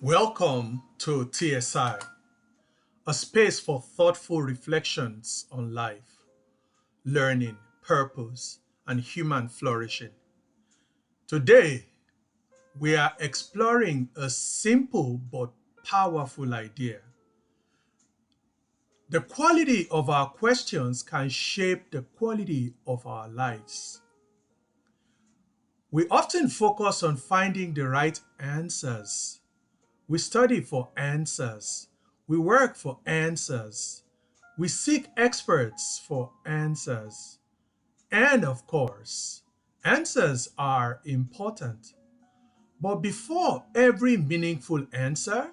Welcome to TSI, a space for thoughtful reflections on life, learning, purpose, and human flourishing. Today, we are exploring a simple but powerful idea. The quality of our questions can shape the quality of our lives. We often focus on finding the right answers. We study for answers. We work for answers. We seek experts for answers. And of course, answers are important. But before every meaningful answer,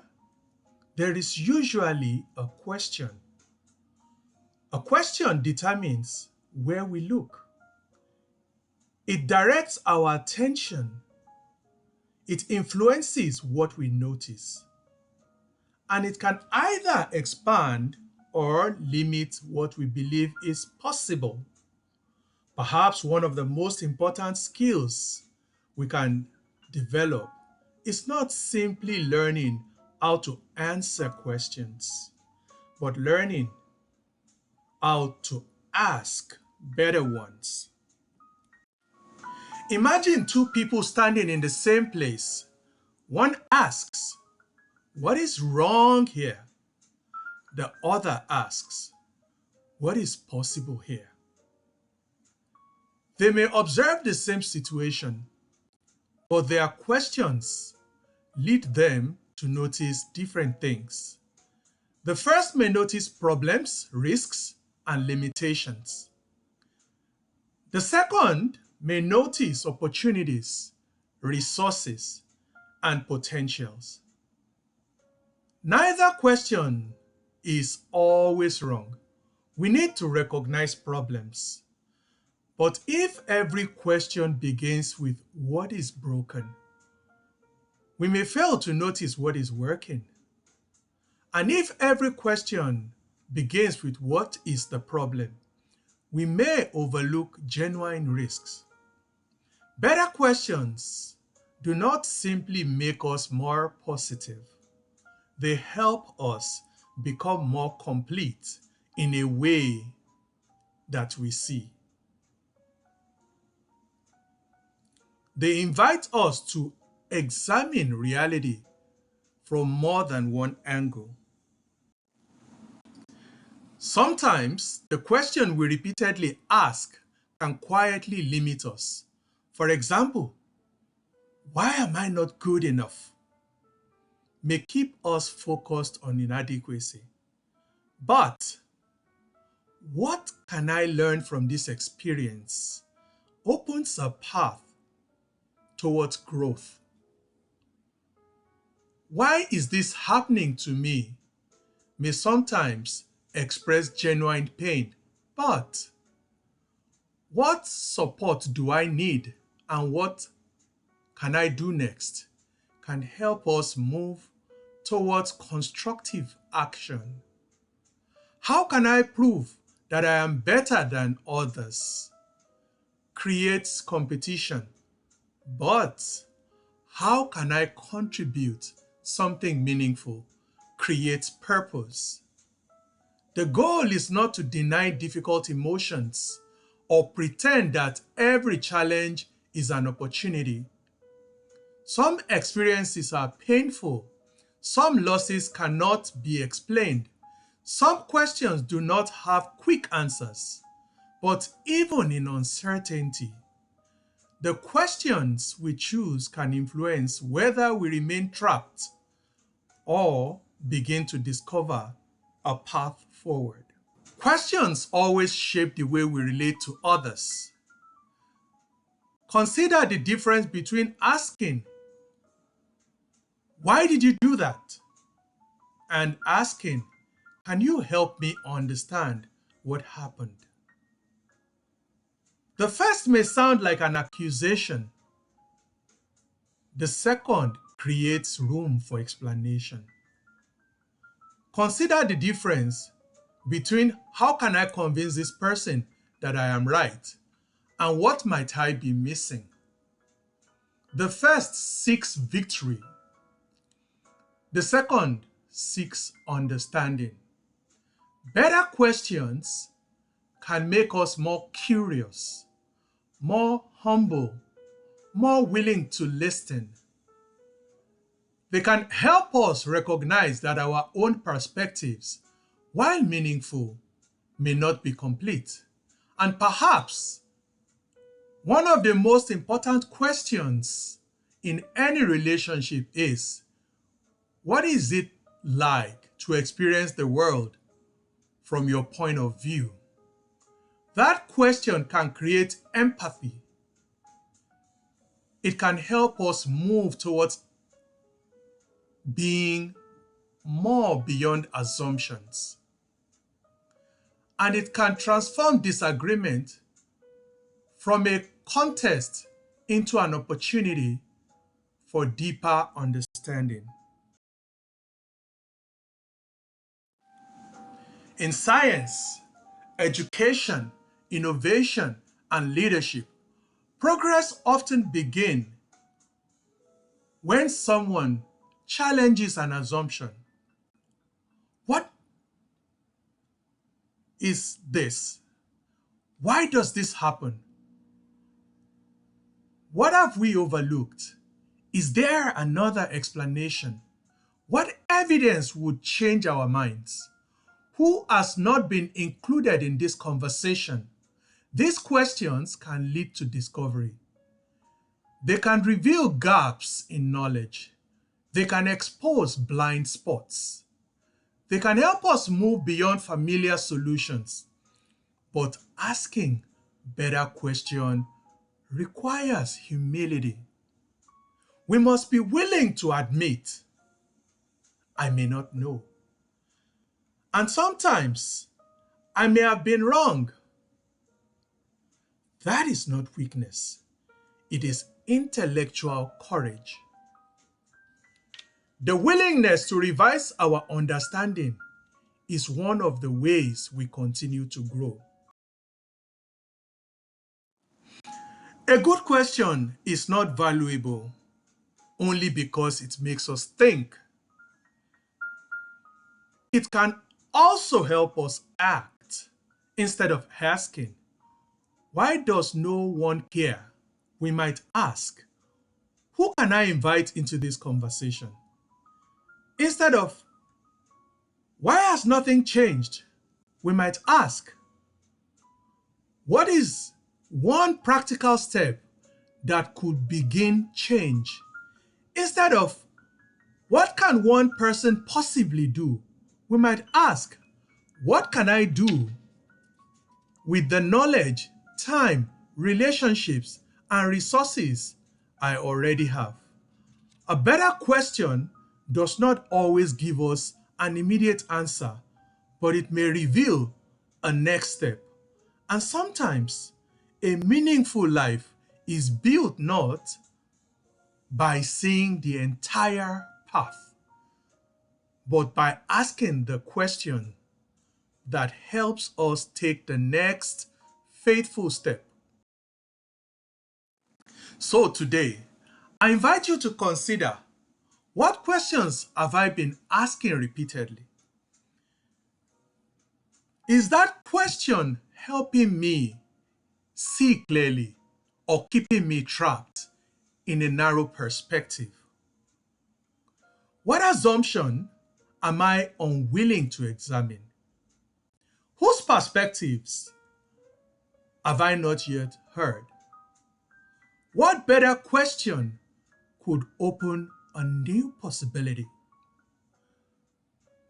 there is usually a question. A question determines where we look. It directs our attention. It influences what we notice. And it can either expand or limit what we believe is possible. Perhaps one of the most important skills we can develop is not simply learning how to answer questions, but learning how to ask better ones. Imagine two people standing in the same place. One asks, "What is wrong here?" The other asks, "What is possible here?" They may observe the same situation, but their questions lead them to notice different things. The first may notice problems, risks, and limitations. The second may notice opportunities, resources, and potentials. Neither question is always wrong. We need to recognize problems. But if every question begins with what is broken, we may fail to notice what is working. And if every question begins with what is the problem, we may overlook genuine risks. Better questions do not simply make us more positive, they help us become more complete in a way that we see. They invite us to examine reality from more than one angle. Sometimes the question we repeatedly ask can quietly limit us. For example, "Why am I not good enough?" may keep us focused on inadequacy. But "What can I learn from this experience?" opens a path towards growth. "Why is this happening to me?" may sometimes express genuine pain, but "What support do I need and what can I do next?" can help us move towards constructive action. How can I prove that I am better than others? Creates competition. But how can I contribute something meaningful? Creates purpose. The goal is not to deny difficult emotions or pretend that every challenge is an opportunity. Some experiences are painful. Some losses cannot be explained. Some questions do not have quick answers. But even in uncertainty, the questions we choose can influence whether we remain trapped or begin to discover a path forward. Questions always shape the way we relate to others. Consider the difference between asking, "Why did you do that?" and asking, "Can you help me understand what happened?" The first may sound like an accusation. The second creates room for explanation. Consider the difference between "How can I convince this person that I am right?" and "What might I be missing?" The first seeks victory. The second seeks understanding. Better questions can make us more curious, more humble, more willing to listen. They can help us recognize that our own perspectives, while meaningful, may not be complete. And perhaps one of the most important questions in any relationship is, what is it like to experience the world from your point of view? That question can create empathy. It can help us move towards being more beyond assumptions. And it can transform disagreement from a contest into an opportunity for deeper understanding. In science, education, innovation, and leadership, progress often begins when someone challenges an assumption. What is this? Why does this happen? What have we overlooked? Is there another explanation? What evidence would change our minds? Who has not been included in this conversation? These questions can lead to discovery. They can reveal gaps in knowledge. They can expose blind spots. They can help us move beyond familiar solutions. But asking better questions requires humility. We must be willing to admit, I may not know. And sometimes, I may have been wrong. That is not weakness. It is intellectual courage. The willingness to revise our understanding is one of the ways we continue to grow. A good question is not valuable only because it makes us think. It can also help us act. Instead of asking, why does no one care? We might ask, who can I invite into this conversation? Instead of, why has nothing changed? We might ask, what is one practical step that could begin change? Instead of, what can one person possibly do? We might ask, what can I do with the knowledge, time, relationships, and resources I already have? A better question does not always give us an immediate answer, but it may reveal a next step. And sometimes a meaningful life is built not by seeing the entire path, but by asking the question that helps us take the next faithful step. So today, I invite you to consider, what questions have I been asking repeatedly? Is that question helping me see clearly or keeping me trapped in a narrow perspective? What assumption am I unwilling to examine? Whose perspectives have I not yet heard? What better question could open a new possibility?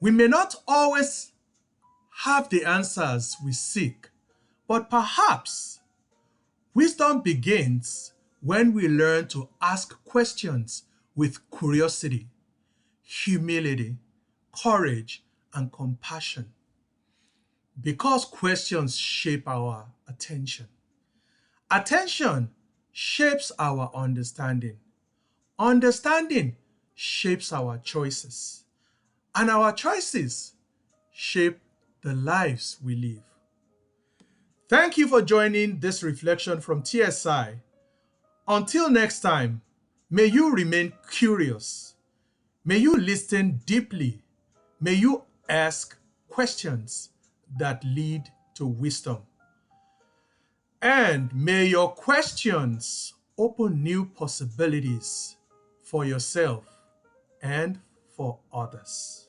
We may not always have the answers we seek, but perhaps wisdom begins when we learn to ask questions with curiosity, humility, courage, and compassion. Because questions shape our attention. Attention shapes our understanding. Understanding shapes our choices. And our choices shape the lives we live. Thank you for joining this reflection from TSI. Until next time, may you remain curious. May you listen deeply. May you ask questions that lead to wisdom. And may your questions open new possibilities for yourself and for others.